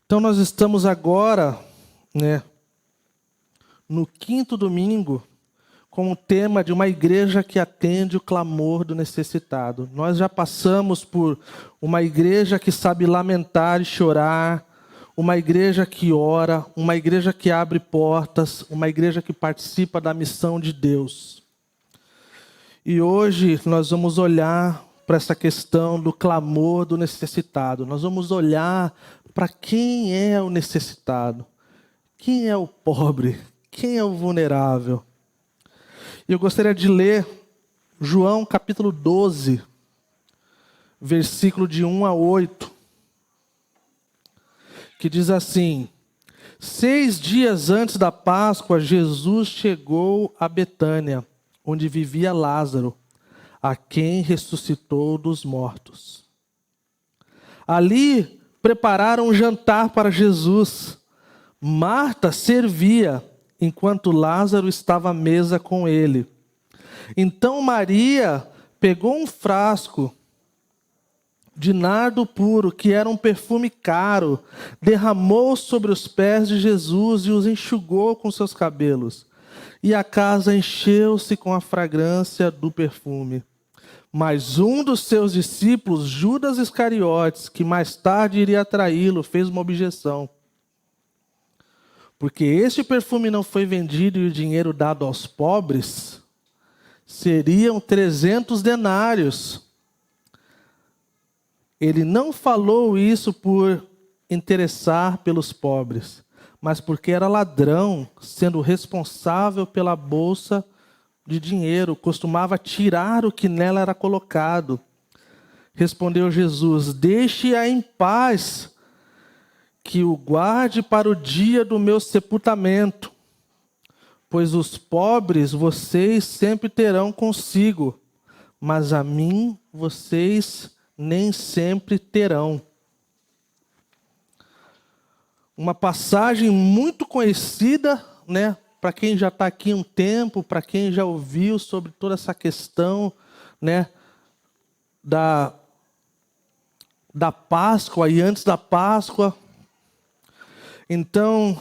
Então nós estamos agora, no quinto domingo, com o tema de uma igreja que atende o clamor do necessitado. Nós já passamos por uma igreja que sabe lamentar e chorar, uma igreja que ora, uma igreja que abre portas, uma igreja que participa da missão de Deus. E hoje nós vamos olhar para essa questão do clamor do necessitado. Nós vamos olhar para quem é o necessitado, quem é o pobre, quem é o vulnerável. E eu gostaria de ler João capítulo 12, versículo de 1 a 8, que diz assim: 6 dias antes da Páscoa, Jesus chegou a Betânia, onde vivia Lázaro, a quem ressuscitou dos mortos. Ali prepararam um jantar para Jesus. Marta servia, enquanto Lázaro estava à mesa com ele. Então Maria pegou um frasco de nardo puro, que era um perfume caro, derramou sobre os pés de Jesus e os enxugou com seus cabelos. E a casa encheu-se com a fragrância do perfume. Mas um dos seus discípulos, Judas Iscariotes, que mais tarde iria traí-lo, fez uma objeção. Porque este perfume não foi vendido e o dinheiro dado aos pobres, seriam 300 denários. Ele não falou isso por interessar pelos pobres, mas porque era ladrão, sendo responsável pela bolsa de dinheiro, costumava tirar o que nela era colocado. Respondeu Jesus: deixe-a em paz, que o guarde para o dia do meu sepultamento, pois os pobres vocês sempre terão consigo, mas a mim vocês nem sempre terão. Uma passagem muito conhecida, para quem já está aqui um tempo, para quem já ouviu sobre toda essa questão, da Páscoa e antes da Páscoa. Então,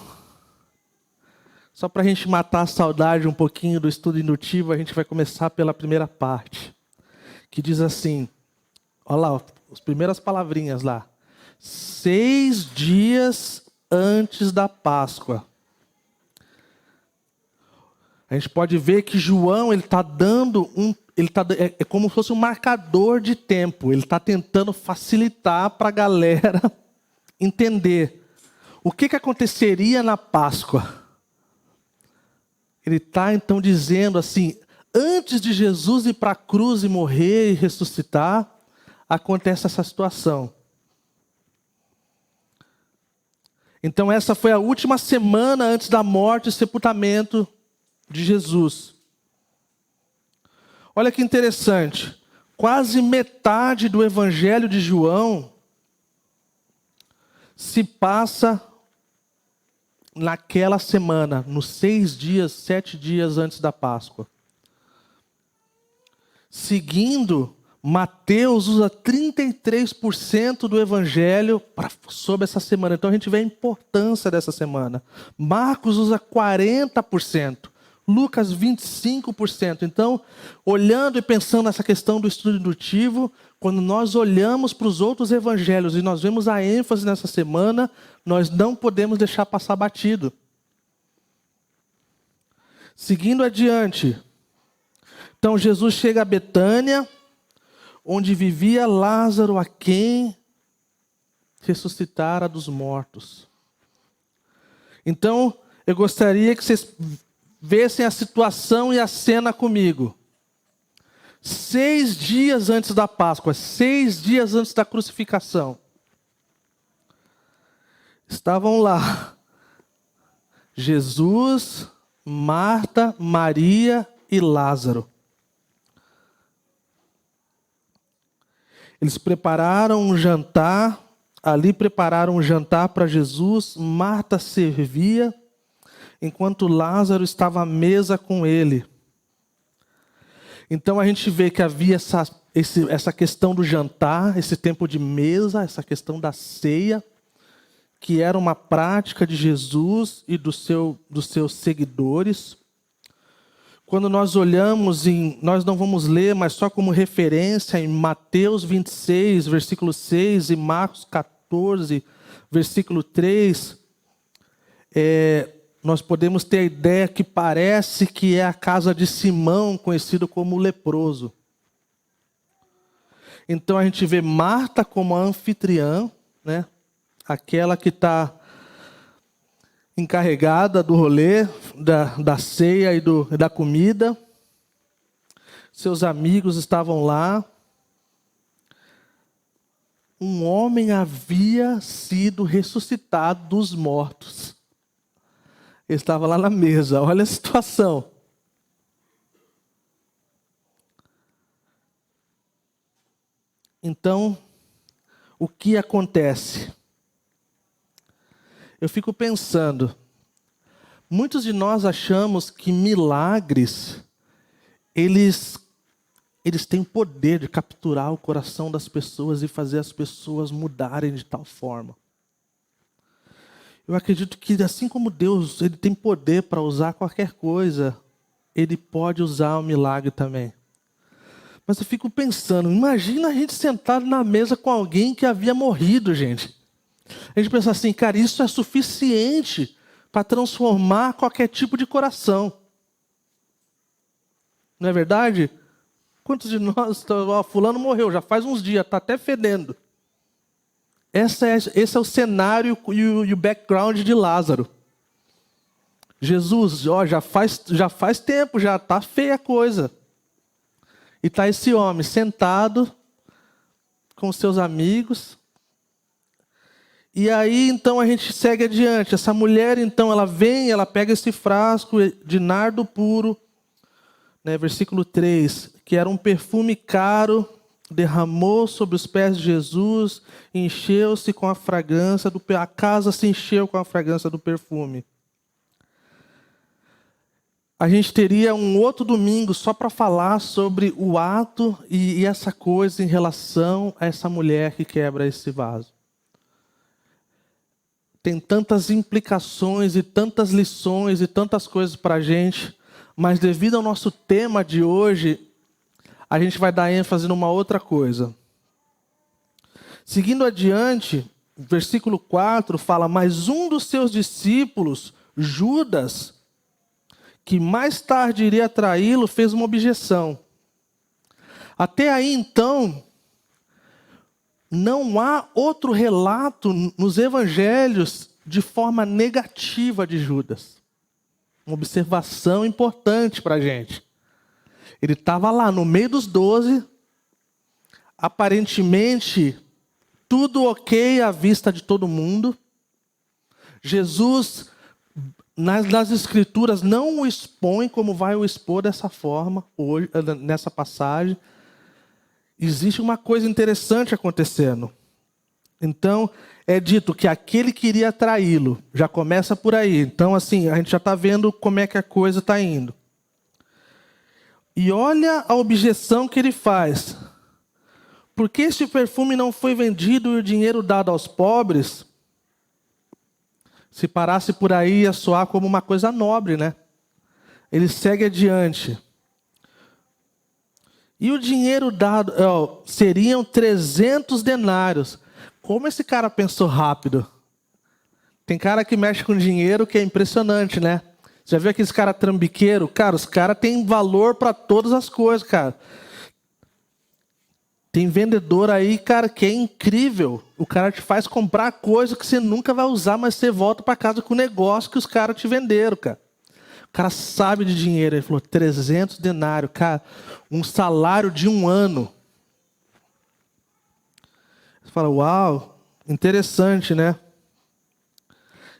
só para a gente matar a saudade um pouquinho do estudo indutivo, a gente vai começar pela primeira parte, que diz assim, olha lá, as primeiras palavrinhas lá. 6 dias antes da Páscoa. A gente pode ver que João ele está dando é como se fosse um marcador de tempo. Ele está tentando facilitar para a galera entender o que aconteceria na Páscoa. Ele está então dizendo assim: antes de Jesus ir para a cruz e morrer e ressuscitar, acontece essa situação. Então essa foi a última semana antes da morte e sepultamento de Jesus. Olha que interessante, quase metade do Evangelho de João se passa naquela semana, nos 6 dias, 7 dias antes da Páscoa. Seguindo, Mateus usa 33% do Evangelho sobre essa semana. Então a gente vê a importância dessa semana. Marcos usa 40%. Lucas 25%. Então, olhando e pensando nessa questão do estudo indutivo, quando nós olhamos para os outros evangelhos e nós vemos a ênfase nessa semana, nós não podemos deixar passar batido. Seguindo adiante. Então, Jesus chega a Betânia, onde vivia Lázaro, a quem ressuscitara dos mortos. Então, eu gostaria que vocês vessem a situação e a cena comigo. 6 dias antes da Páscoa, 6 dias antes da crucificação. Estavam lá Jesus, Marta, Maria e Lázaro. Eles prepararam um jantar, ali prepararam um jantar para Jesus. Marta servia, enquanto Lázaro estava à mesa com ele. Então a gente vê que havia essa questão do jantar, esse tempo de mesa, essa questão da ceia, que era uma prática de Jesus e dos seus seguidores. Quando nós olhamos nós não vamos ler, mas só como referência em Mateus 26, versículo 6 e Marcos 14, versículo 3, nós podemos ter a ideia que parece que é a casa de Simão, conhecido como o leproso. Então a gente vê Marta como a anfitriã, né? Aquela que está encarregada do rolê, da ceia e da comida. Seus amigos estavam lá. Um homem havia sido ressuscitado dos mortos. Ele estava lá na mesa, olha a situação. Então, o que acontece? Eu fico pensando, muitos de nós achamos que milagres, eles têm poder de capturar o coração das pessoas e fazer as pessoas mudarem de tal forma. Eu acredito que assim como Deus, Ele tem poder para usar qualquer coisa, Ele pode usar o milagre também. Mas eu fico pensando, imagina a gente sentado na mesa com alguém que havia morrido, gente. A gente pensa assim, cara, isso é suficiente para transformar qualquer tipo de coração. Não é verdade? Quantos de nós, fulano morreu, já faz uns dias, está até fedendo. Esse é o cenário e o background de Lázaro. Jesus, já faz tempo, já está feia a coisa. E está esse homem sentado com seus amigos. E aí, então, a gente segue adiante. Essa mulher, então, ela vem, ela pega esse frasco de nardo puro, né, versículo 3, que era um perfume caro, derramou sobre os pés de Jesus, encheu-se com a fragrância, a casa se encheu com a fragrância do perfume. A gente teria um outro domingo só para falar sobre o ato e essa coisa em relação a essa mulher que quebra esse vaso. Tem tantas implicações e tantas lições e tantas coisas para a gente, mas devido ao nosso tema de hoje, a gente vai dar ênfase numa outra coisa. Seguindo adiante, versículo 4 fala, mas um dos seus discípulos, Judas, que mais tarde iria traí-lo, fez uma objeção. Até aí, então, não há outro relato nos evangelhos de forma negativa de Judas. Uma observação importante para a gente. Ele estava lá no meio dos 12, aparentemente tudo ok à vista de todo mundo. Jesus, nas escrituras, não o expõe como vai o expor dessa forma, hoje, nessa passagem. Existe uma coisa interessante acontecendo. Então, é dito que aquele que iria traí-lo, já começa por aí. Então, assim, a gente já está vendo como é que a coisa está indo. E olha a objeção que ele faz. Por que este perfume não foi vendido e o dinheiro dado aos pobres? Se parasse por aí, ia soar como uma coisa nobre, né? Ele segue adiante. E o dinheiro dado, seriam 300 denários. Como esse cara pensou rápido? Tem cara que mexe com dinheiro que é impressionante, né? Já viu aqueles caras trambiqueiros? Cara, os caras têm valor para todas as coisas, cara. Tem vendedor aí, cara, que é incrível. O cara te faz comprar coisa que você nunca vai usar, mas você volta para casa com o negócio que os caras te venderam, cara. O cara sabe de dinheiro. Ele falou, 300 denários, cara, um salário de um ano. Você fala, uau, interessante, né?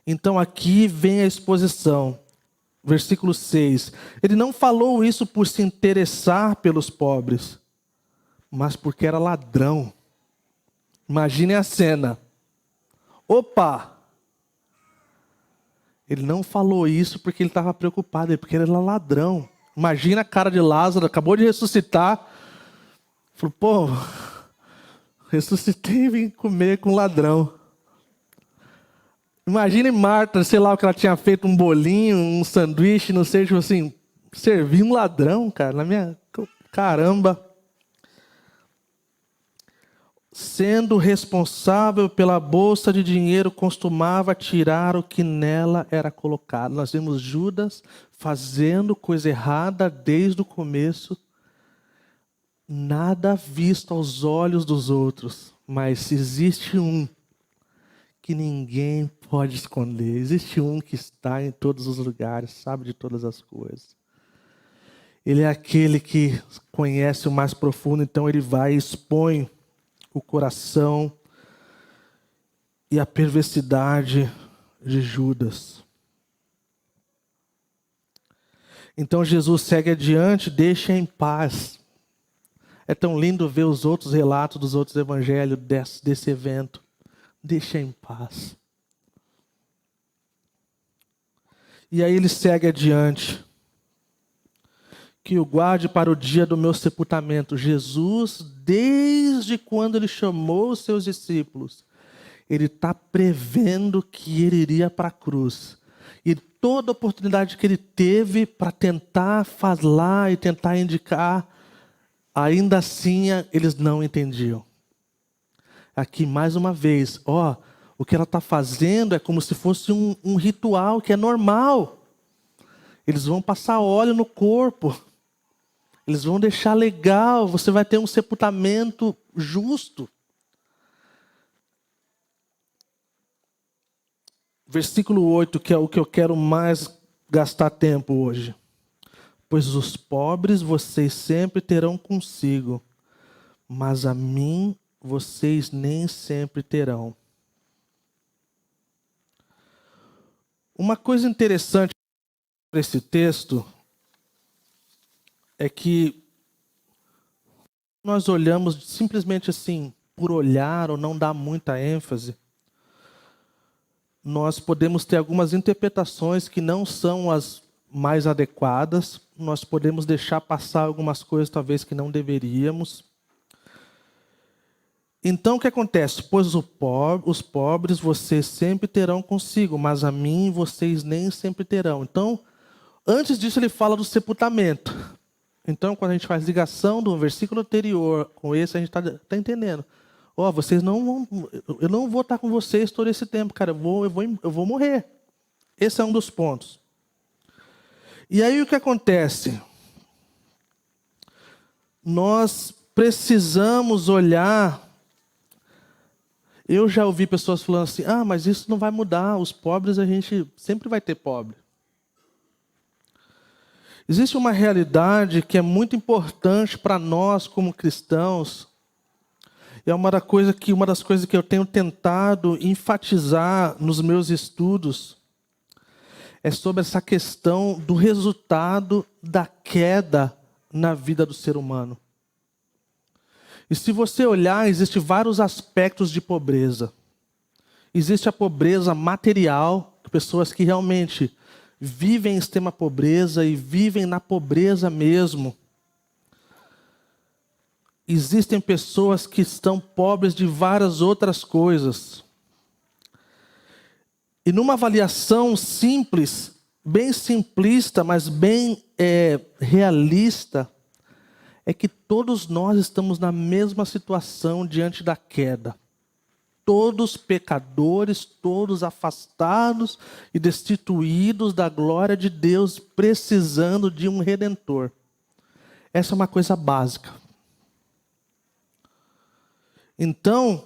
Então aqui vem a exposição. Versículo 6. Ele não falou isso por se interessar pelos pobres, mas porque era ladrão. Imaginem a cena. Opa! Ele não falou isso porque ele estava preocupado, porque ele era ladrão. Imagina a cara de Lázaro, acabou de ressuscitar. Falou, pô, ressuscitei e vim comer com ladrão. Imagine Marta, sei lá o que ela tinha feito, um bolinho, um sanduíche, não sei, tipo assim, servir um ladrão, cara, na minha... Caramba. Sendo responsável pela bolsa de dinheiro, costumava tirar o que nela era colocado. Nós vemos Judas fazendo coisa errada desde o começo, nada visto aos olhos dos outros, mas se existe um que ninguém pode esconder, existe um que está em todos os lugares, sabe de todas as coisas. Ele é aquele que conhece o mais profundo, então ele vai e expõe o coração e a perversidade de Judas. Então Jesus segue adiante, deixa em paz. É tão lindo ver os outros relatos dos outros evangelhos desse evento. Deixa em paz. E aí ele segue adiante. Que o guarde para o dia do meu sepultamento. Jesus, desde quando ele chamou os seus discípulos, ele está prevendo que ele iria para a cruz. E toda oportunidade que ele teve para tentar falar e tentar indicar, ainda assim eles não entendiam. Aqui mais uma vez, o que ela está fazendo é como se fosse um ritual que é normal. Eles vão passar óleo no corpo. Eles vão deixar legal, você vai ter um sepultamento justo. Versículo 8, que é o que eu quero mais gastar tempo hoje. Pois os pobres vocês sempre terão consigo, mas a mim vocês nem sempre terão. Uma coisa interessante para esse texto é que nós olhamos simplesmente assim, por olhar ou não dar muita ênfase, nós podemos ter algumas interpretações que não são as mais adequadas, nós podemos deixar passar algumas coisas talvez que não deveríamos. Então o que acontece? Pois os pobres vocês sempre terão consigo, mas a mim vocês nem sempre terão. Então, antes disso ele fala do sepultamento. Então, quando a gente faz ligação do versículo anterior com esse, a gente está entendendo. Vocês não vão, eu não vou estar com vocês todo esse tempo, cara. Eu vou morrer. Esse é um dos pontos. E aí o que acontece? Nós precisamos olhar. Eu já ouvi pessoas falando assim, mas isso não vai mudar. Os pobres a gente sempre vai ter pobre. Existe uma realidade que é muito importante para nós como cristãos. É uma das coisas que eu tenho tentado enfatizar nos meus estudos é sobre essa questão do resultado da queda na vida do ser humano. E se você olhar, existem vários aspectos de pobreza. Existe a pobreza material, pessoas que realmente vivem em extrema pobreza e vivem na pobreza mesmo. Existem pessoas que estão pobres de várias outras coisas. E numa avaliação simples, bem simplista, mas bem realista, é que todos nós estamos na mesma situação diante da queda. Todos pecadores, todos afastados e destituídos da glória de Deus, precisando de um Redentor. Essa é uma coisa básica. Então,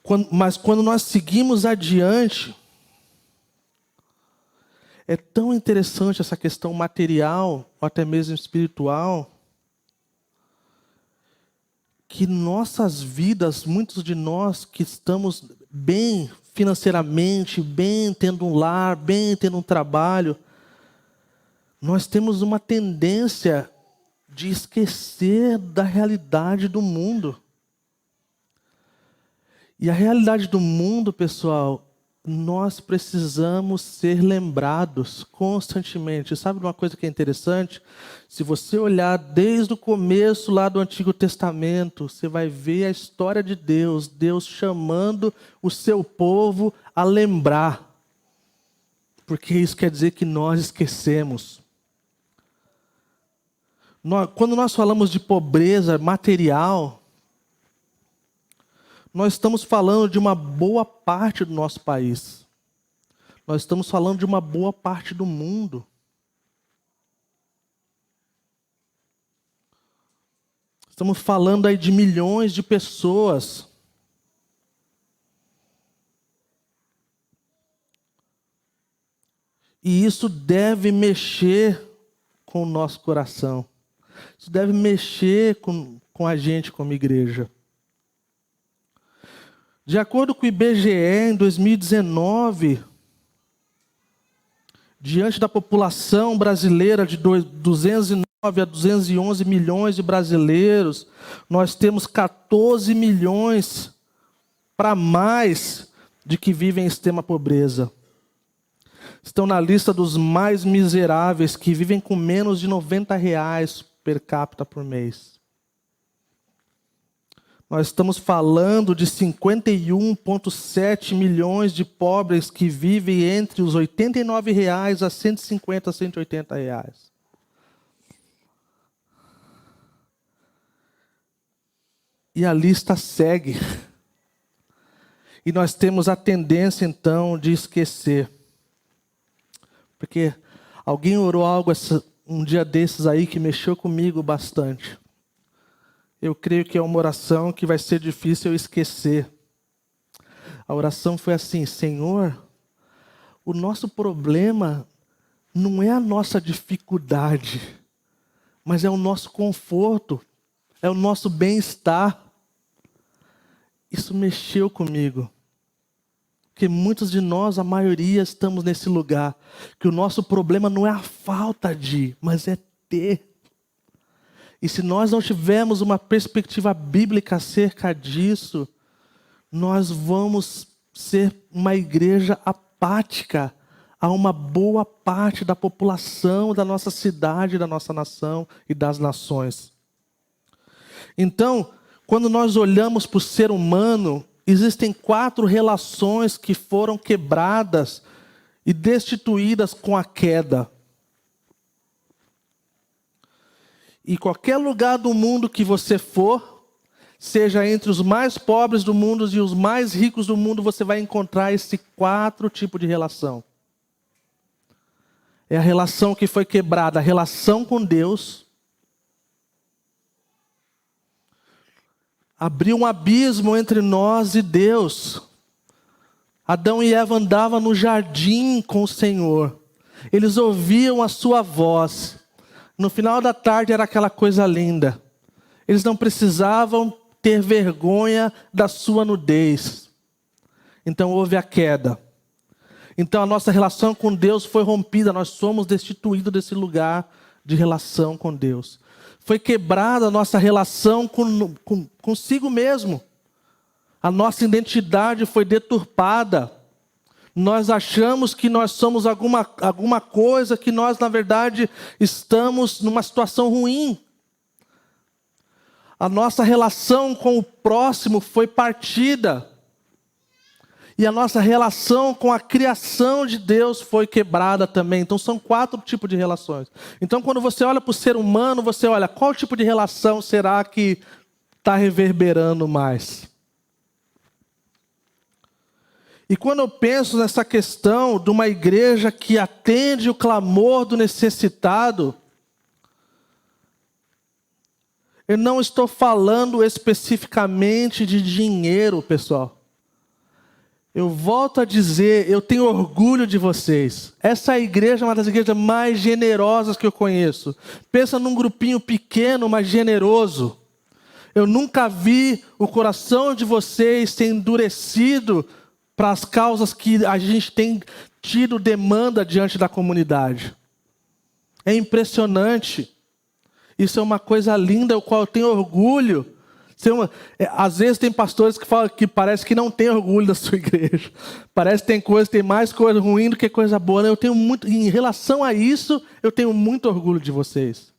quando nós seguimos adiante, é tão interessante essa questão material, ou até mesmo espiritual, que nossas vidas, muitos de nós que estamos bem financeiramente, bem tendo um lar, bem tendo um trabalho, nós temos uma tendência de esquecer da realidade do mundo. E a realidade do mundo, pessoal, nós precisamos ser lembrados constantemente. Sabe uma coisa que é interessante? Se você olhar desde o começo lá do Antigo Testamento, você vai ver a história de Deus, Deus chamando o seu povo a lembrar. Porque isso quer dizer que nós esquecemos. Quando nós falamos de pobreza material, nós estamos falando de uma boa parte do nosso país. Nós estamos falando de uma boa parte do mundo. Estamos falando aí de milhões de pessoas. E isso deve mexer com o nosso coração. Isso deve mexer com a gente como igreja. De acordo com o IBGE, em 2019, diante da população brasileira de 209 a 211 milhões de brasileiros, nós temos 14 milhões para mais de que vivem em extrema pobreza. Estão na lista dos mais miseráveis, que vivem com menos de R$90 per capita por mês. Nós estamos falando de 51,7 milhões de pobres que vivem entre os R$89 a 150, 180 reais. E a lista segue. E nós temos a tendência, então, de esquecer. Porque alguém orou algo um dia desses aí que mexeu comigo bastante. Eu creio que é uma oração que vai ser difícil eu esquecer. A oração foi assim: Senhor, o nosso problema não é a nossa dificuldade, mas é o nosso conforto, é o nosso bem-estar. Isso mexeu comigo. Porque muitos de nós, a maioria, estamos nesse lugar. Que o nosso problema não é a falta de, mas é ter. E se nós não tivermos uma perspectiva bíblica acerca disso, nós vamos ser uma igreja apática a uma boa parte da população da nossa cidade, da nossa nação e das nações. Então, quando nós olhamos para o ser humano, existem 4 relações que foram quebradas e destituídas com a queda. E qualquer lugar do mundo que você for, seja entre os mais pobres do mundo e os mais ricos do mundo, você vai encontrar esse 4 tipos de relação. É a relação que foi quebrada, a relação com Deus. Abriu um abismo entre nós e Deus. Adão e Eva andavam no jardim com o Senhor. Eles ouviam a sua voz. No final da tarde era aquela coisa linda. Eles não precisavam ter vergonha da sua nudez. Então houve a queda. Então a nossa relação com Deus foi rompida. Nós somos destituídos desse lugar de relação com Deus. Foi quebrada a nossa relação consigo mesmo. A nossa identidade foi deturpada. Nós achamos que nós somos alguma coisa, que nós, na verdade, estamos numa situação ruim. A nossa relação com o próximo foi partida. E a nossa relação com a criação de Deus foi quebrada também. Então são 4 tipos de relações. Então quando você olha para o ser humano, você olha qual tipo de relação será que está reverberando mais. E quando eu penso nessa questão de uma igreja que atende o clamor do necessitado, eu não estou falando especificamente de dinheiro, pessoal. Eu volto a dizer, eu tenho orgulho de vocês. Essa igreja é uma das igrejas mais generosas que eu conheço. Pensa num grupinho pequeno, mas generoso. Eu nunca vi o coração de vocês ser endurecido para as causas que a gente tem tido demanda diante da comunidade. É impressionante. Isso é uma coisa linda, o qual eu tenho orgulho. Às vezes tem pastores que falam que parece que não tem orgulho da sua igreja. Parece que tem mais coisa ruim do que coisa boa. Eu tenho muito, em relação a isso, eu tenho muito orgulho de vocês.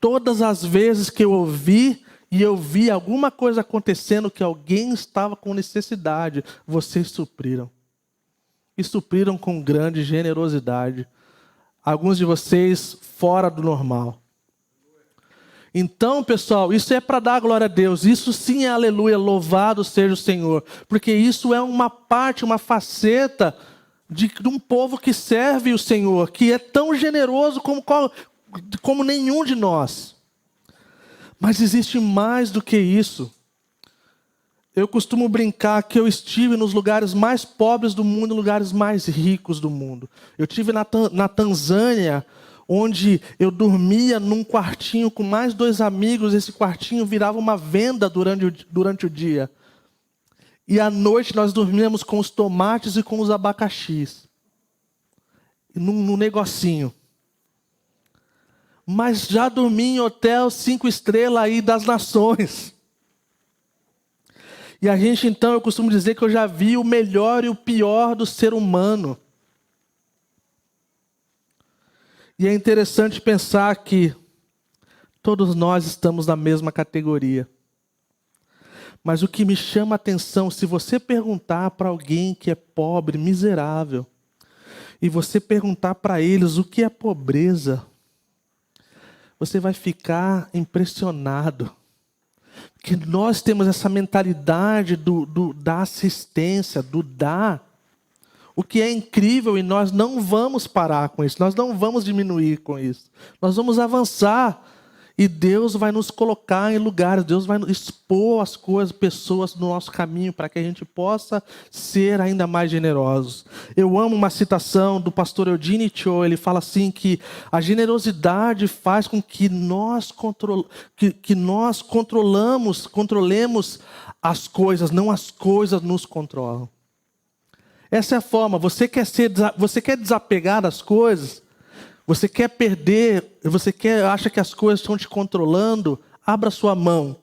Todas as vezes que eu ouvi e eu vi alguma coisa acontecendo, que alguém estava com necessidade, vocês supriram. E supriram com grande generosidade. Alguns de vocês fora do normal. Então, pessoal, isso é para dar glória a Deus. Isso sim é aleluia, louvado seja o Senhor. Porque isso é uma parte, uma faceta de um povo que serve o Senhor, que é tão generoso como nenhum de nós. Mas existe mais do que isso. Eu costumo brincar que eu estive nos lugares mais pobres do mundo, lugares mais ricos do mundo. Eu estive na Tanzânia, onde eu dormia num quartinho com mais 2 amigos. Esse quartinho virava uma venda durante o dia. E à noite nós dormíamos com os tomates e com os abacaxis. Num negocinho. Mas já dormi em hotel 5 estrelas aí das nações. E a gente, então, eu costumo dizer que eu já vi o melhor e o pior do ser humano. E é interessante pensar que todos nós estamos na mesma categoria. Mas o que me chama a atenção, se você perguntar para alguém que é pobre, miserável, e você perguntar para eles o que é pobreza, você vai ficar impressionado. Que nós temos essa mentalidade da assistência, do dar. O que é incrível, e nós não vamos parar com isso. Nós não vamos diminuir com isso. Nós vamos avançar. E Deus vai nos colocar em lugares. Deus vai expor as coisas, pessoas no nosso caminho, para que a gente possa ser ainda mais generosos. Eu amo uma citação do pastor Eugene Cho. Ele fala assim que a generosidade faz com que nós controlemos as coisas, não as coisas nos controlam. Essa é a forma. Você quer desapegar das coisas? Você quer perder? Acha que as coisas estão te controlando? Abra sua mão.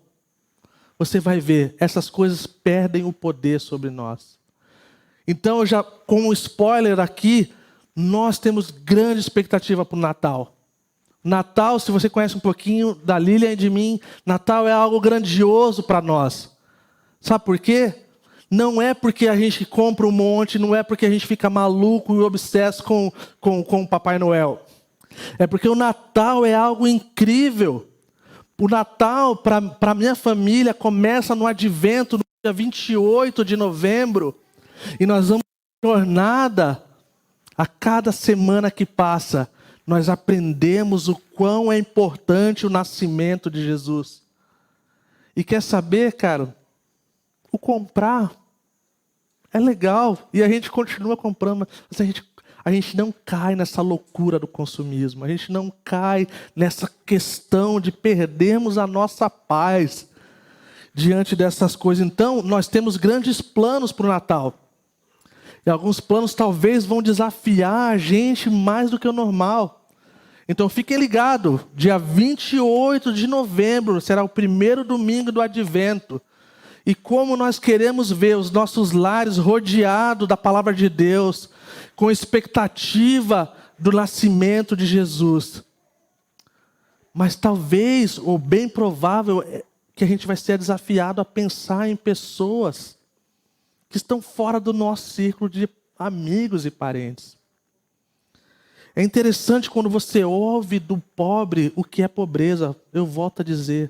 Você vai ver, essas coisas perdem o poder sobre nós. Então, como spoiler aqui, nós temos grande expectativa para o Natal. Natal, se você conhece um pouquinho da Lilian e de mim, Natal é algo grandioso para nós. Sabe por quê? Não é porque a gente compra um monte, não é porque a gente fica maluco e obsesso com o Papai Noel. É porque o Natal é algo incrível. O Natal, para a minha família, começa no Advento, no dia 28 de novembro. E nós vamos em jornada. A cada semana que passa, nós aprendemos o quão é importante o nascimento de Jesus. E quer saber, cara? O comprar é legal. E a gente continua comprando. Mas a gente não cai nessa loucura do consumismo. A gente não cai nessa questão de perdermos a nossa paz diante dessas coisas. Então, nós temos grandes planos para o Natal. E alguns planos talvez vão desafiar a gente mais do que o normal. Então, fiquem ligados. Dia 28 de novembro será o primeiro domingo do Advento. E como nós queremos ver os nossos lares rodeados da palavra de Deus, com expectativa do nascimento de Jesus. Mas talvez, ou bem provável, que a gente vai ser desafiado a pensar em pessoas que estão fora do nosso círculo de amigos e parentes. É interessante quando você ouve do pobre o que é pobreza. Eu volto a dizer.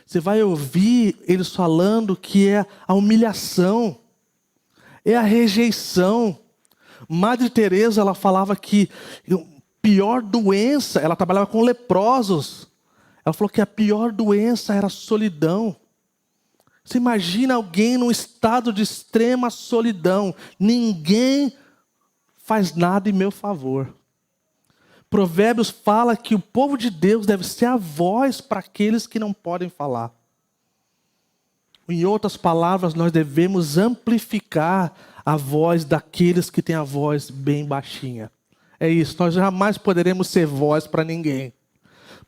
Você vai ouvir eles falando que é a humilhação, é a rejeição. Madre Teresa, ela falava que a pior doença, ela trabalhava com leprosos. Ela falou que a pior doença era a solidão. Você imagina alguém num estado de extrema solidão. Ninguém faz nada em meu favor. Provérbios fala que o povo de Deus deve ser a voz para aqueles que não podem falar. Em outras palavras, nós devemos amplificar a voz daqueles que têm a voz bem baixinha. É isso, nós jamais poderemos ser voz para ninguém.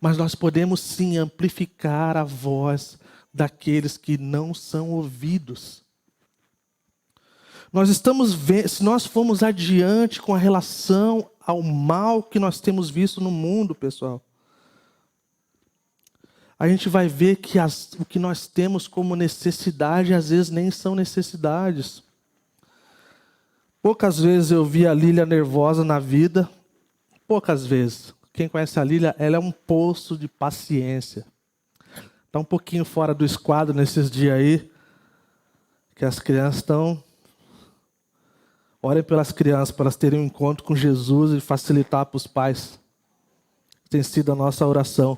Mas nós podemos sim amplificar a voz daqueles que não são ouvidos. Nós estamos vendo, se nós formos adiante com a relação ao mal que nós temos visto no mundo, pessoal, a gente vai ver que o que nós temos como necessidade, às vezes nem são necessidades. Poucas vezes eu vi a Lília nervosa na vida, poucas vezes. Quem conhece a Lília, ela é um poço de paciência. Está um pouquinho fora do esquadro nesses dias aí, que as crianças estão... Orem pelas crianças, para elas terem um encontro com Jesus e facilitar para os pais. Tem sido a nossa oração.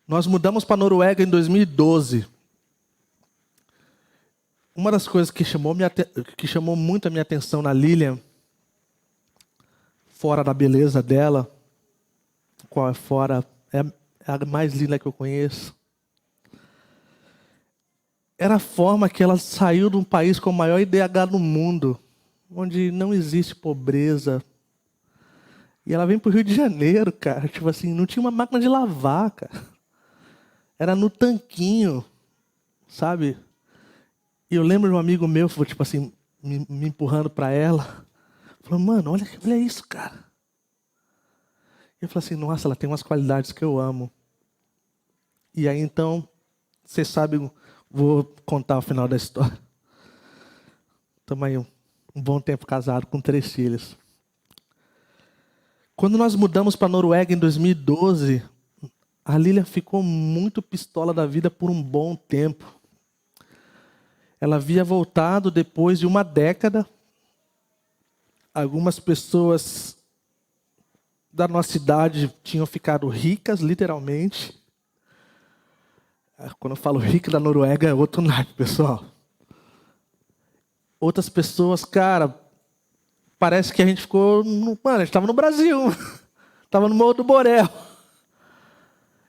Nós mudamos para a Noruega em 2012. Uma das coisas que chamou muito a minha atenção na Lilian, fora da beleza dela, qual é fora, é a mais linda que eu conheço, era a forma que ela saiu de um país com o maior IDH no mundo, onde não existe pobreza. E ela vem para o Rio de Janeiro, cara. Tipo assim, não tinha uma máquina de lavar, cara. Era no tanquinho, sabe? E eu lembro de um amigo meu, tipo assim, me empurrando para ela. Falou, mano, olha isso, cara. E eu falei assim, nossa, ela tem umas qualidades que eu amo. E aí então, vocês sabem... Vou contar o final da história. Estamos aí um bom tempo casado, com 3 filhos. Quando nós mudamos para a Noruega em 2012, a Lilian ficou muito pistola da vida por um bom tempo. Ela havia voltado depois de uma década. Algumas pessoas da nossa idade tinham ficado ricas, literalmente. Quando eu falo rico da Noruega, é outro naipe, pessoal. Outras pessoas, cara, parece que a gente ficou... Mano, a gente estava no Brasil. Estava no Morro do Borel.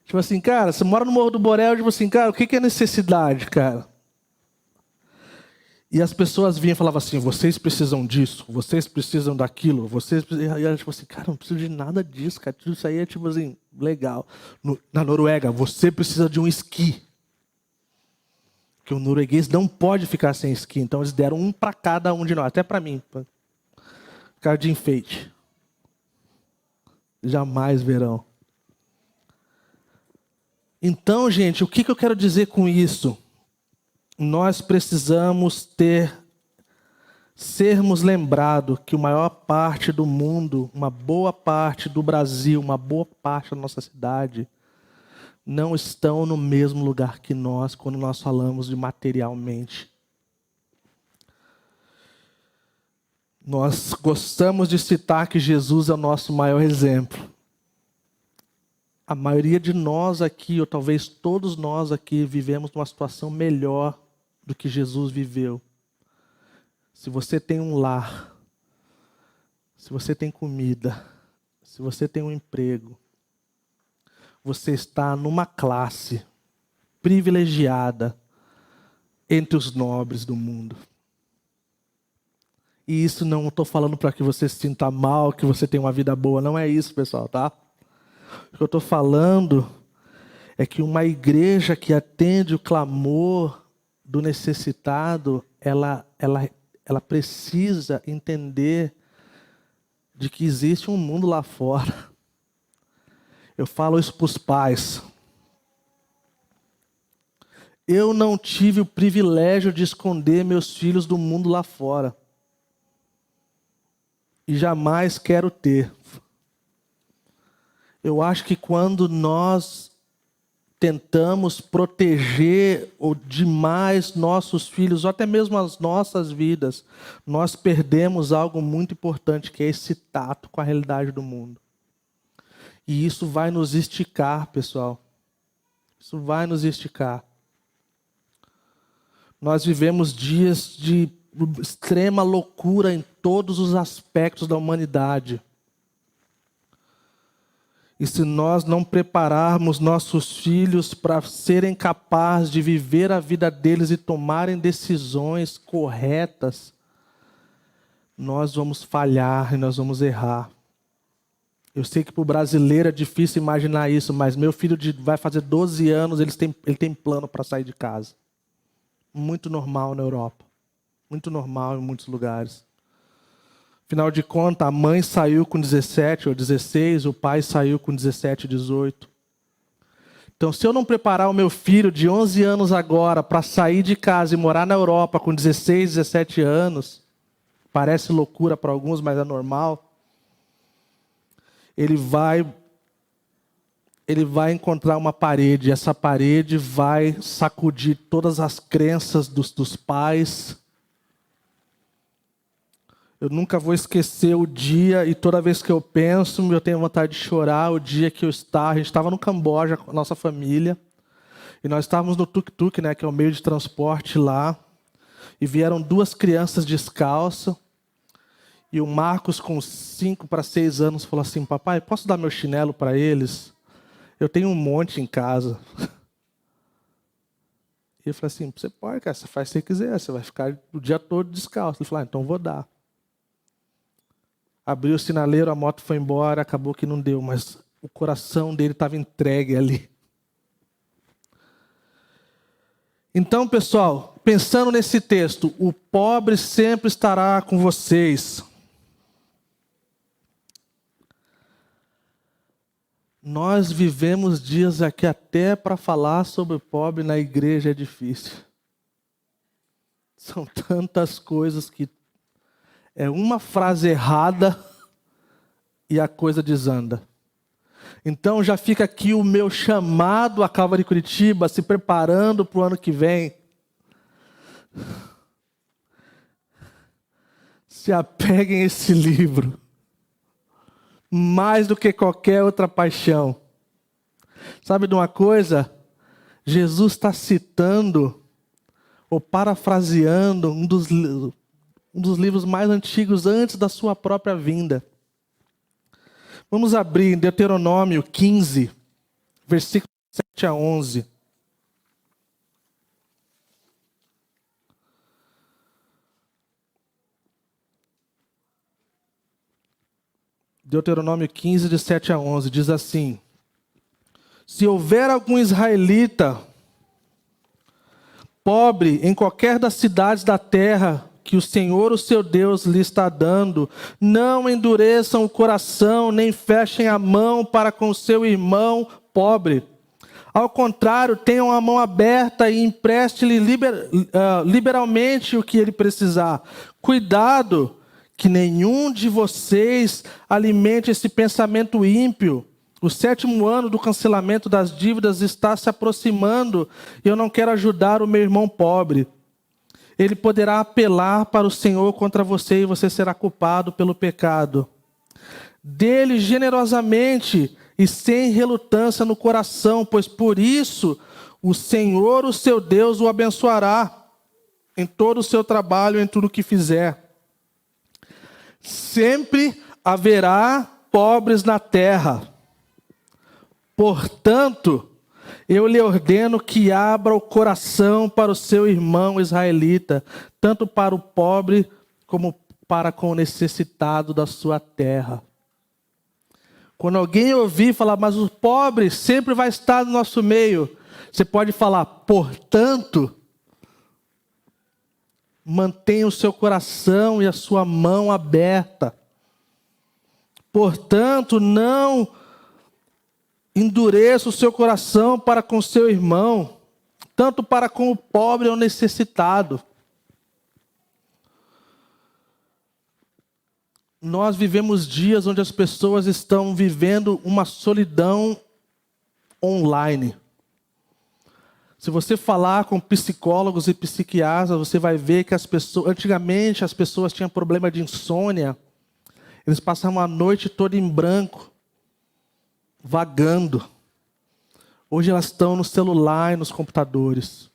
Tipo assim, cara, você mora no Morro do Borel, tipo assim, cara, o que é necessidade, cara? E as pessoas vinham e falavam assim, vocês precisam disso, vocês precisam daquilo, vocês precisam... E ela tipo assim, cara, não preciso de nada disso, cara. Tudo isso aí é tipo assim, legal. Na Noruega, você precisa de um esqui. Porque o norueguês não pode ficar sem esqui. Então eles deram um para cada um de nós, até para mim. Pra ficar de enfeite. Jamais verão. Então, gente, o que eu quero dizer com isso? Nós precisamos sermos lembrados que a maior parte do mundo, uma boa parte do Brasil, uma boa parte da nossa cidade, não estão no mesmo lugar que nós, quando nós falamos de materialmente. Nós gostamos de citar que Jesus é o nosso maior exemplo. A maioria de nós aqui, ou talvez todos nós aqui, vivemos numa situação melhor do que Jesus viveu. Se você tem um lar, se você tem comida, se você tem um emprego, você está numa classe privilegiada entre os nobres do mundo. E isso não estou falando para que você se sinta mal, que você tenha uma vida boa, não é isso, pessoal, tá? O que eu estou falando é que uma igreja que atende o clamor do necessitado, ela precisa entender de que existe um mundo lá fora. Eu falo isso para os pais. Eu não tive o privilégio de esconder meus filhos do mundo lá fora. E jamais quero ter. Eu acho que quando nós tentamos proteger demais nossos filhos, ou até mesmo as nossas vidas, nós perdemos algo muito importante, que é esse tato com a realidade do mundo. E isso vai nos esticar, pessoal. Isso vai nos esticar. Nós vivemos dias de extrema loucura em todos os aspectos da humanidade. E se nós não prepararmos nossos filhos para serem capazes de viver a vida deles e tomarem decisões corretas, nós vamos falhar e nós vamos errar. Eu sei que para o brasileiro é difícil imaginar isso, mas meu filho vai fazer 12 anos, ele tem plano para sair de casa. Muito normal na Europa. Muito normal em muitos lugares. Afinal de contas, a mãe saiu com 17 ou 16, o pai saiu com 17, 18. Então, se eu não preparar o meu filho de 11 anos agora para sair de casa e morar na Europa com 16, 17 anos, parece loucura para alguns, mas é normal, ele vai encontrar uma parede, e essa parede vai sacudir todas as crenças dos pais. Eu nunca vou esquecer o dia, e toda vez que eu penso, eu tenho vontade de chorar, o dia que a gente estava no Camboja com a nossa família, e nós estávamos no tuk-tuk, né, que é o meio de transporte lá, e vieram 2 crianças descalças, e o Marcos, com 5 para 6 anos, falou assim: papai, posso dar meu chinelo para eles? Eu tenho um monte em casa. E eu falei assim: você pode, cara, você faz o que você quiser, você vai ficar o dia todo descalço. Ele falou: então vou dar. Abriu o sinaleiro, a moto foi embora, acabou que não deu, mas o coração dele estava entregue ali. Então, pessoal, pensando nesse texto, o pobre sempre estará com vocês. Nós vivemos dias aqui até para falar sobre o pobre na igreja é difícil. São tantas coisas que é uma frase errada e a coisa desanda. Então já fica aqui o meu chamado à Calvary Curitiba, se preparando para o ano que vem. Se apeguem a esse livro. Mais do que qualquer outra paixão. Sabe de uma coisa? Jesus está citando, ou parafraseando, um dos livros mais antigos antes da sua própria vinda. Vamos abrir em Deuteronômio 15, versículos 7 a 11. Deuteronômio 15, de 7 a 11, diz assim: se houver algum israelita pobre em qualquer das cidades da terra que o Senhor, o seu Deus, lhe está dando, não endureçam o coração, nem fechem a mão para com o seu irmão pobre. Ao contrário, tenham a mão aberta e empreste-lhe liberalmente o que ele precisar. Cuidado, que nenhum de vocês alimente esse pensamento ímpio. O 7º ano do cancelamento das dívidas está se aproximando e eu não quero ajudar o meu irmão pobre. Ele poderá apelar para o Senhor contra você e você será culpado pelo pecado. Dê-lhe generosamente e sem relutância no coração, pois por isso o Senhor, o seu Deus, o abençoará em todo o seu trabalho, em tudo o que fizer. Sempre haverá pobres na terra. Portanto, eu lhe ordeno que abra o coração para o seu irmão israelita, tanto para o pobre como para com o necessitado da sua terra. Quando alguém ouvir falar, mas o pobre sempre vai estar no nosso meio, você pode falar, portanto, mantenha o seu coração e a sua mão aberta. Portanto, não endureça o seu coração para com seu irmão, tanto para com o pobre ou necessitado. Nós vivemos dias onde as pessoas estão vivendo uma solidão online. Se você falar com psicólogos e psiquiatras, você vai ver que antigamente as pessoas tinham problema de insônia. Eles passavam a noite toda em branco, vagando. Hoje elas estão no celular e nos computadores,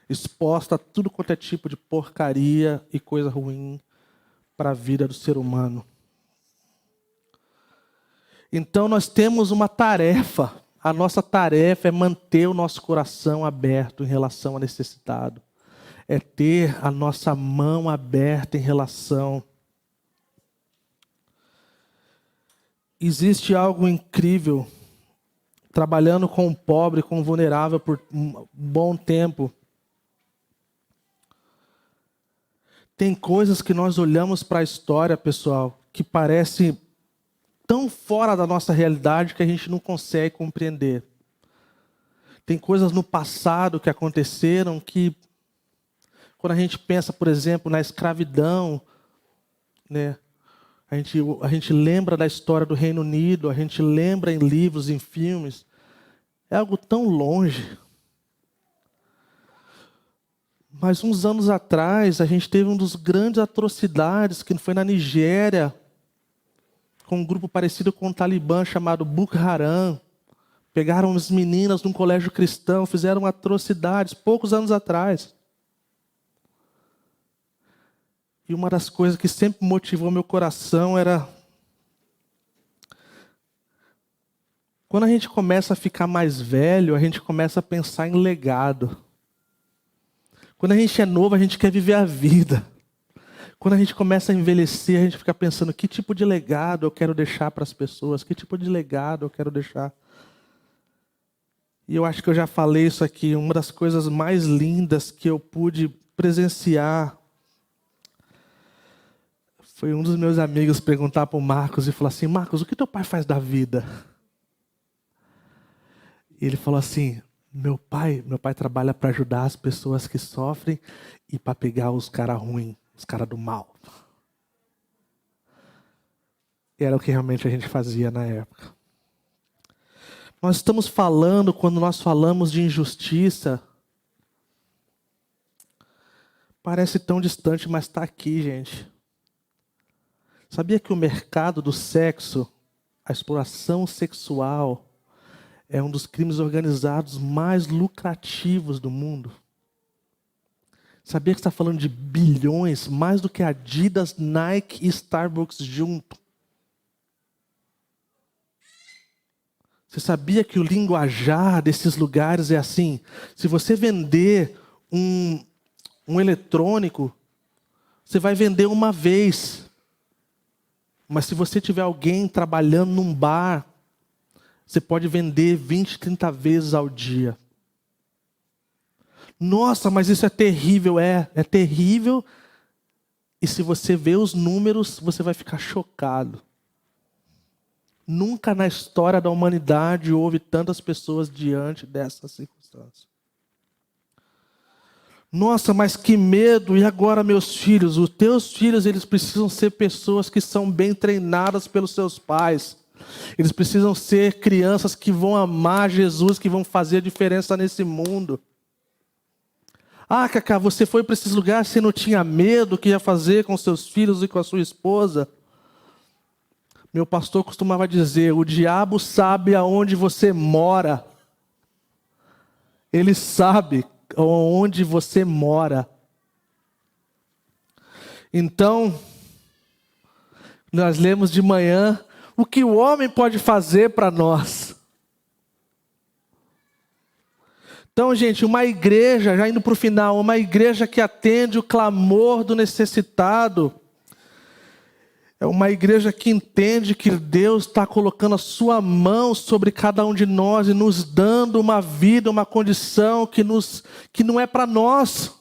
expostas a tudo quanto é tipo de porcaria e coisa ruim para a vida do ser humano. Então nós temos uma tarefa. A nossa tarefa é manter o nosso coração aberto em relação ao necessitado. É ter a nossa mão aberta em relação. existe algo incrível trabalhando com o pobre, com o vulnerável por um bom tempo. Tem coisas que nós olhamos para a história, pessoal, que parece tão fora da nossa realidade que a gente não consegue compreender. Tem coisas no passado que aconteceram que, quando a gente pensa, por exemplo, na escravidão, né? A gente lembra da história do Reino Unido, a gente lembra em livros, em filmes. É algo tão longe. Mas uns anos atrás, a gente teve uma das grandes atrocidades, que foi na Nigéria, com um grupo parecido com o Talibã, chamado Boko Haram. Pegaram as meninas num colégio cristão, fizeram atrocidades, poucos anos atrás. E uma das coisas que sempre motivou meu coração era... Quando a gente começa a ficar mais velho, a gente começa a pensar em legado. Quando a gente é novo, a gente quer viver a vida. Quando a gente começa a envelhecer, a gente fica pensando que tipo de legado eu quero deixar para as pessoas, que tipo de legado eu quero deixar. E eu acho que eu já falei isso aqui, uma das coisas mais lindas que eu pude presenciar foi um dos meus amigos perguntar para o Marcos e falar assim: Marcos, o que teu pai faz da vida? E ele falou assim: meu pai trabalha para ajudar as pessoas que sofrem e para pegar os caras ruins, os caras do mal. E era o que realmente a gente fazia na época. Nós estamos falando, quando nós falamos de injustiça, parece tão distante, mas está aqui, gente. Sabia que o mercado do sexo, a exploração sexual, é um dos crimes organizados mais lucrativos do mundo? Sabia que está falando de bilhões, mais do que Adidas, Nike e Starbucks junto? Você sabia que o linguajar desses lugares é assim? Se você vender um eletrônico, você vai vender uma vez. Mas se você tiver alguém trabalhando num bar, você pode vender 20, 30 vezes ao dia. Nossa, mas isso é terrível. É terrível. E se você vê os números, você vai ficar chocado. Nunca na história da humanidade houve tantas pessoas diante dessas circunstâncias. Nossa, mas que medo! E agora, meus filhos? Os teus filhos, eles precisam ser pessoas que são bem treinadas pelos seus pais. Eles precisam ser crianças que vão amar Jesus, que vão fazer a diferença nesse mundo. Ah, Cacá, você foi para esses lugares, você não tinha medo, o que ia fazer com seus filhos e com a sua esposa? Meu pastor costumava dizer: o diabo sabe aonde você mora. Ele sabe onde você mora. Então, nós lemos de manhã o que o homem pode fazer para nós. Então, gente, uma igreja, já indo para o final, uma igreja que atende o clamor do necessitado, é uma igreja que entende que Deus está colocando a sua mão sobre cada um de nós e nos dando uma vida, uma condição que não é para nós.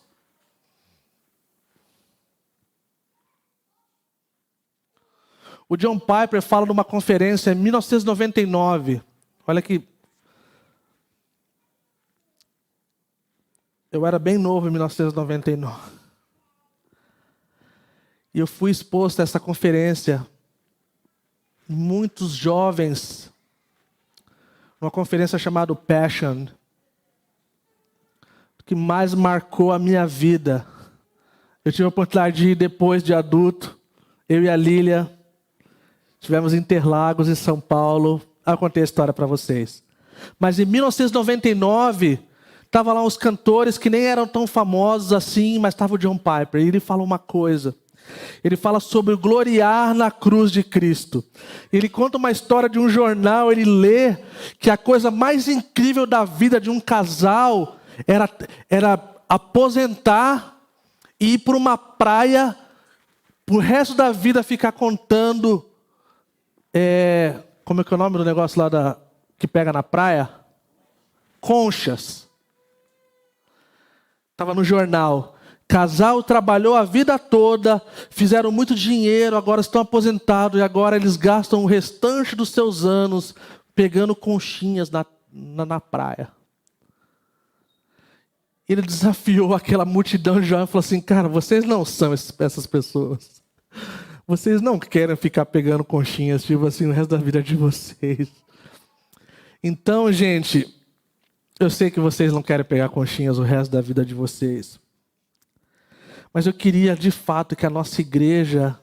O John Piper fala numa conferência em 1999. Olha que eu era bem novo em 1999. E eu fui exposto a essa conferência. Muitos jovens, uma conferência chamada Passion, que mais marcou a minha vida. Eu tive a oportunidade de ir depois de adulto, eu e a Lília, estivemos em Interlagos, em São Paulo. Eu contei a história para vocês. Mas em 1999, estavam lá uns cantores que nem eram tão famosos assim, mas estava o John Piper. E ele fala uma coisa. Ele fala sobre o gloriar na cruz de Cristo. Ele conta uma história de um jornal, ele lê que a coisa mais incrível da vida de um casal era aposentar e ir para uma praia, pro resto da vida ficar contando Como é que é o nome do negócio lá que pega na praia? Conchas. Estava no jornal. Casal trabalhou a vida toda, fizeram muito dinheiro, agora estão aposentados e agora eles gastam o restante dos seus anos pegando conchinhas na praia. Ele desafiou aquela multidão de jovens e falou assim: cara, vocês não são essas pessoas. Vocês não querem ficar pegando conchinhas, tipo assim, no resto da vida de vocês. Então, gente, eu sei que vocês não querem pegar conchinhas o resto da vida de vocês. Mas eu queria, de fato, que a nossa igreja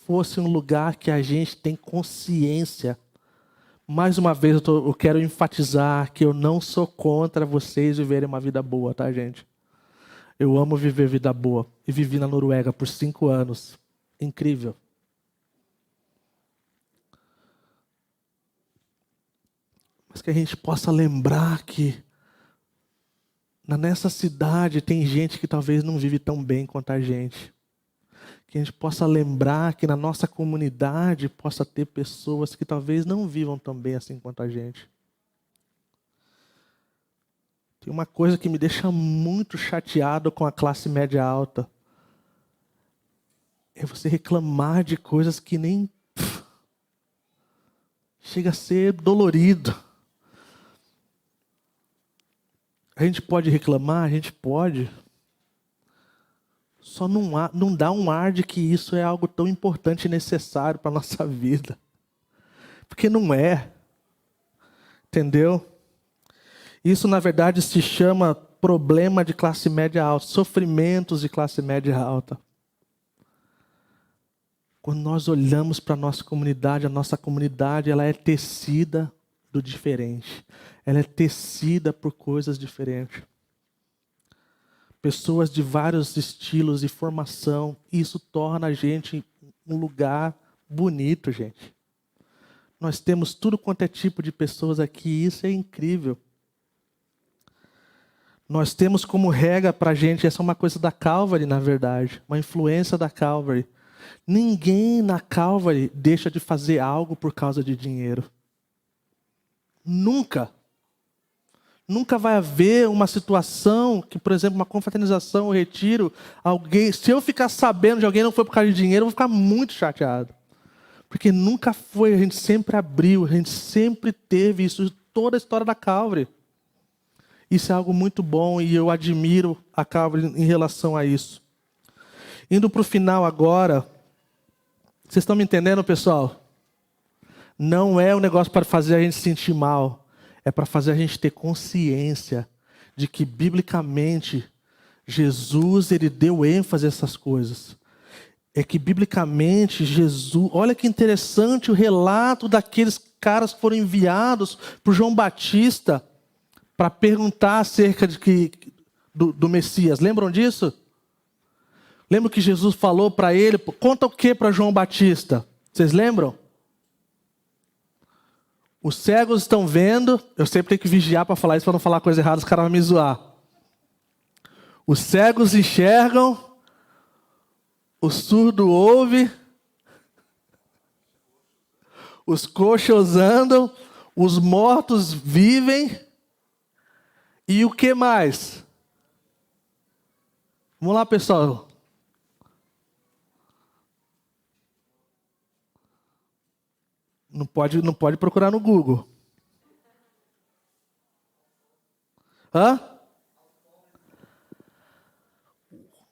fosse um lugar que a gente tem consciência. Mais uma vez, eu quero enfatizar que eu não sou contra vocês viverem uma vida boa, tá, gente? Eu amo viver vida boa. E vivi na Noruega por 5 anos. Incrível. Mas que a gente possa lembrar que nessa cidade tem gente que talvez não vive tão bem quanto a gente. Que a gente possa lembrar que na nossa comunidade possa ter pessoas que talvez não vivam tão bem assim quanto a gente. Tem uma coisa que me deixa muito chateado com a classe média alta. É você reclamar de coisas que nem... chega a ser dolorido. A gente pode reclamar? A gente pode. Só não dá um ar de que isso é algo tão importante e necessário para a nossa vida. Porque não é. Entendeu? Isso, na verdade, se chama problema de classe média alta. Sofrimentos de classe média alta. Quando nós olhamos para a nossa comunidade ela é tecida do diferente. Ela é tecida por coisas diferentes. Pessoas de vários estilos e formação. Isso torna a gente um lugar bonito, gente. Nós temos tudo quanto é tipo de pessoas aqui. E isso é incrível. Nós temos como regra para a gente, essa é uma coisa da Calvary, na verdade. Uma influência da Calvary. Ninguém na Calvary deixa de fazer algo por causa de dinheiro. Nunca. Nunca vai haver uma situação que, por exemplo, uma confraternização, um retiro, se eu ficar sabendo de alguém não foi por causa de dinheiro, eu vou ficar muito chateado. Porque nunca foi, a gente sempre abriu, a gente sempre teve isso, toda a história da Calvary. Isso é algo muito bom e eu admiro a Calvary em relação a isso. Indo para o final agora, vocês estão me entendendo, pessoal? Não é um negócio para fazer a gente se sentir mal. É para fazer a gente ter consciência de que, biblicamente, Jesus ele deu ênfase a essas coisas. É que, biblicamente, Jesus... Olha que interessante o relato daqueles caras que foram enviados por João Batista para perguntar acerca do Messias. Lembram disso? Lembram que Jesus falou para ele? Conta o que para João Batista? Vocês lembram? Os cegos estão vendo. Eu sempre tenho que vigiar para falar isso, para não falar coisa errada, os caras vão me zoar. Os cegos enxergam. O surdo ouve. Os coxos andam. Os mortos vivem. E o que mais? Vamos lá, pessoal. Não pode procurar no Google. Hã?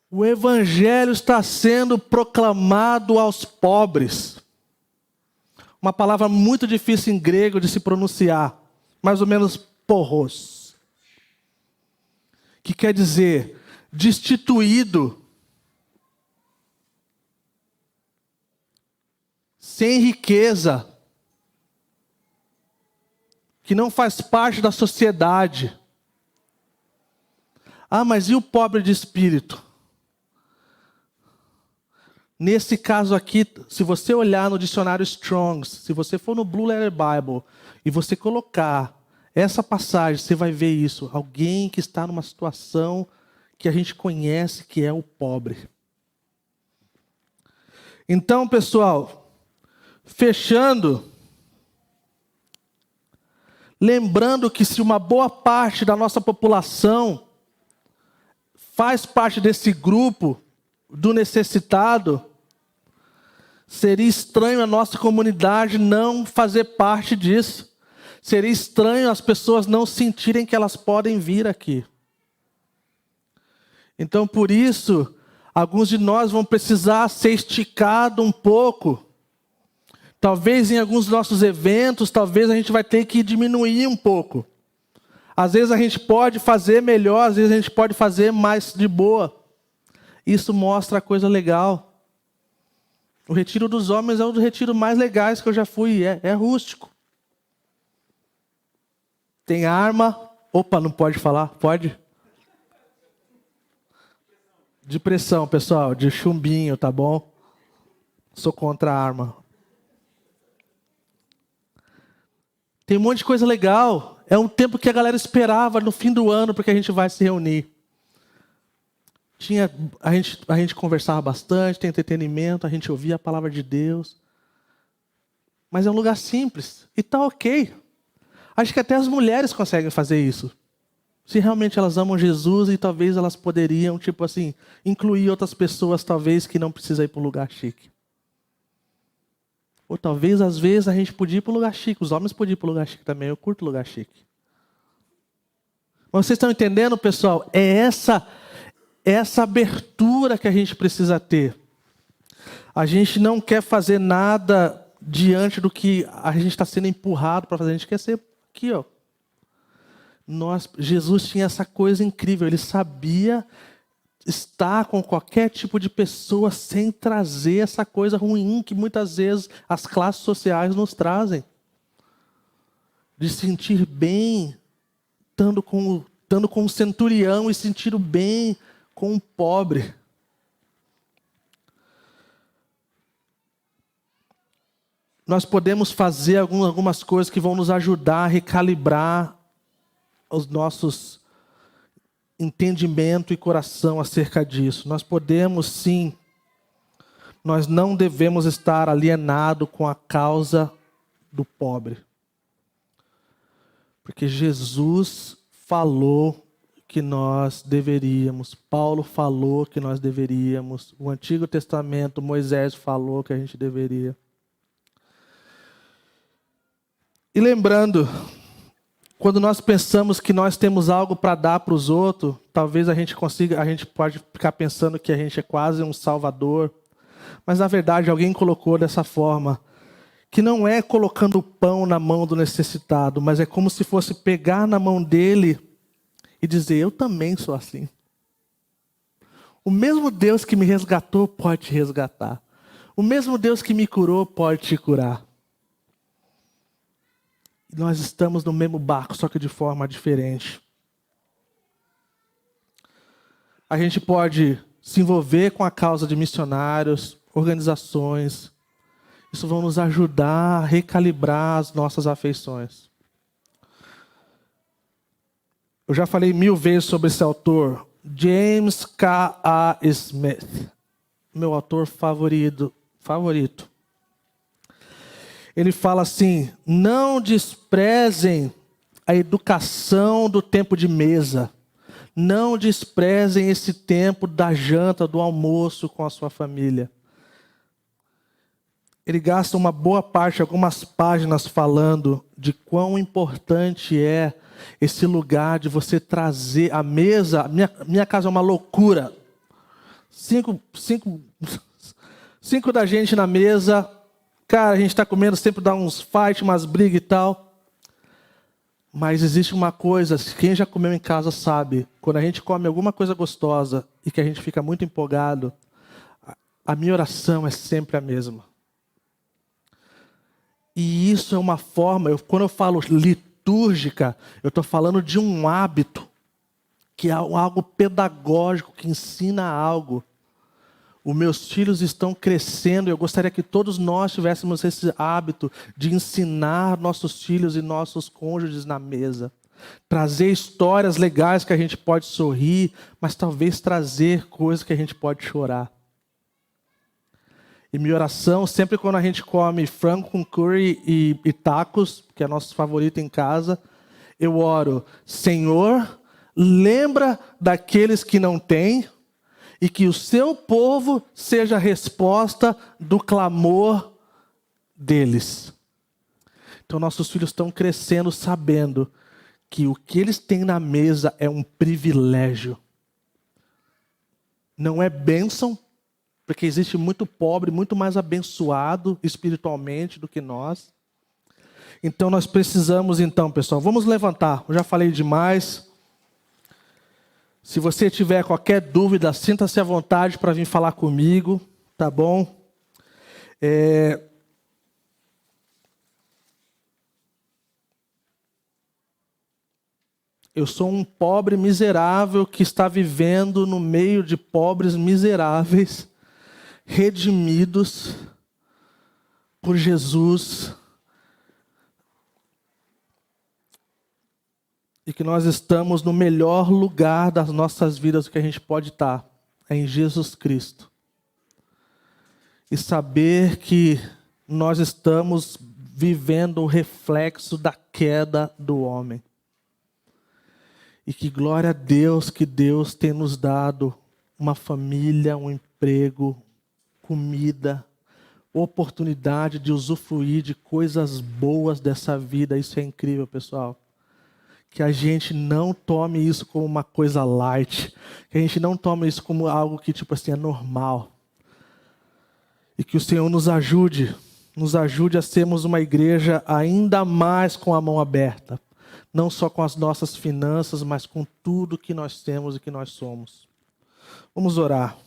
O evangelho está sendo proclamado aos pobres. Uma palavra muito difícil em grego de se pronunciar. Mais ou menos porros. Que quer dizer destituído. Sem riqueza. Que não faz parte da sociedade. Ah, mas e o pobre de espírito? Nesse caso aqui, se você olhar no dicionário Strong's, se você for no Blue Letter Bible, e você colocar essa passagem, você vai ver isso. Alguém que está numa situação que a gente conhece que é o pobre. Então, pessoal, Fechando, lembrando que se uma boa parte da nossa população faz parte desse grupo do necessitado, seria estranho a nossa comunidade não fazer parte disso. Seria estranho as pessoas não sentirem que elas podem vir aqui. Então, por isso, alguns de nós vão precisar ser esticados um pouco. Talvez em alguns dos nossos eventos, talvez a gente vai ter que diminuir um pouco. Às vezes a gente pode fazer melhor, às vezes a gente pode fazer mais de boa. Isso mostra a coisa legal. O retiro dos homens é um dos retiros mais legais que eu já fui. É rústico. Tem arma. Opa, não pode falar? Pode? De pressão, pessoal. De chumbinho, tá bom? Sou contra a arma. Tem um monte de coisa legal. É um tempo que a galera esperava no fim do ano porque a gente vai se reunir. A gente conversava bastante, tem entretenimento, a gente ouvia a palavra de Deus. Mas é um lugar simples. E tá ok. Acho que até as mulheres conseguem fazer isso. Se realmente elas amam Jesus e talvez elas poderiam, tipo assim, incluir outras pessoas talvez que não precisam ir para um lugar chique. Ou talvez, às vezes, a gente podia ir para o lugar chique. Os homens podiam ir para o lugar chique também. Eu curto lugar chique. Mas vocês estão entendendo, pessoal? É essa abertura que a gente precisa ter. A gente não quer fazer nada diante do que a gente está sendo empurrado para fazer. A gente quer ser aqui, ó. Jesus tinha essa coisa incrível. Ele sabia estar com qualquer tipo de pessoa sem trazer essa coisa ruim que muitas vezes as classes sociais nos trazem. De sentir bem, estando com o centurião e sentir bem com o pobre. Nós podemos fazer algumas coisas que vão nos ajudar a recalibrar os nossos entendimento e coração acerca disso. Nós podemos sim, nós não devemos estar alienados com a causa do pobre. Porque Jesus falou que nós deveríamos, Paulo falou que nós deveríamos, o Antigo Testamento, Moisés falou que a gente deveria. E lembrando, quando nós pensamos que nós temos algo para dar para os outros, talvez a gente pode ficar pensando que a gente é quase um salvador. Mas na verdade alguém colocou dessa forma, que não é colocando o pão na mão do necessitado, mas é como se fosse pegar na mão dele e dizer, eu também sou assim. O mesmo Deus que me resgatou pode te resgatar. O mesmo Deus que me curou pode te curar. Nós estamos no mesmo barco, só que de forma diferente. A gente pode se envolver com a causa de missionários, organizações. Isso vai nos ajudar a recalibrar as nossas afeições. Eu já falei 1000 vezes sobre esse autor, James K.A. Smith, meu autor favorito. Ele fala assim, não desprezem a educação do tempo de mesa. Não desprezem esse tempo da janta, do almoço com a sua família. Ele gasta uma boa parte, algumas páginas falando de quão importante é esse lugar de você trazer a mesa. Minha casa é uma loucura. Cinco da gente na mesa. Cara, a gente está comendo, sempre dá uns fight, umas brigas e tal. Mas existe uma coisa, quem já comeu em casa sabe, quando a gente come alguma coisa gostosa e que a gente fica muito empolgado, a minha oração é sempre a mesma. E isso é uma forma, quando eu falo litúrgica, eu estou falando de um hábito, que é algo pedagógico, que ensina algo. Os meus filhos estão crescendo e eu gostaria que todos nós tivéssemos esse hábito de ensinar nossos filhos e nossos cônjuges na mesa. Trazer histórias legais que a gente pode sorrir, mas talvez trazer coisas que a gente pode chorar. E minha oração, sempre quando a gente come frango com curry e tacos, que é nosso favorito em casa, eu oro: Senhor, lembra daqueles que não têm, e que o seu povo seja a resposta do clamor deles. Então nossos filhos estão crescendo sabendo que o que eles têm na mesa é um privilégio. Não é bênção, porque existe muito pobre, muito mais abençoado espiritualmente do que nós. Então nós precisamos, pessoal, vamos levantar. Eu já falei demais. Se você tiver qualquer dúvida, sinta-se à vontade para vir falar comigo, tá bom? Eu sou um pobre miserável que está vivendo no meio de pobres miseráveis, redimidos por Jesus. E que nós estamos no melhor lugar das nossas vidas que a gente pode estar, é em Jesus Cristo. E saber que nós estamos vivendo o reflexo da queda do homem. E que glória a Deus que Deus tem nos dado uma família, um emprego, comida, oportunidade de usufruir de coisas boas dessa vida. Isso é incrível, pessoal. Que a gente não tome isso como uma coisa light. Que a gente não tome isso como algo que é normal. E que o Senhor nos ajude a sermos uma igreja ainda mais com a mão aberta. Não só com as nossas finanças, mas com tudo que nós temos e que nós somos. Vamos orar.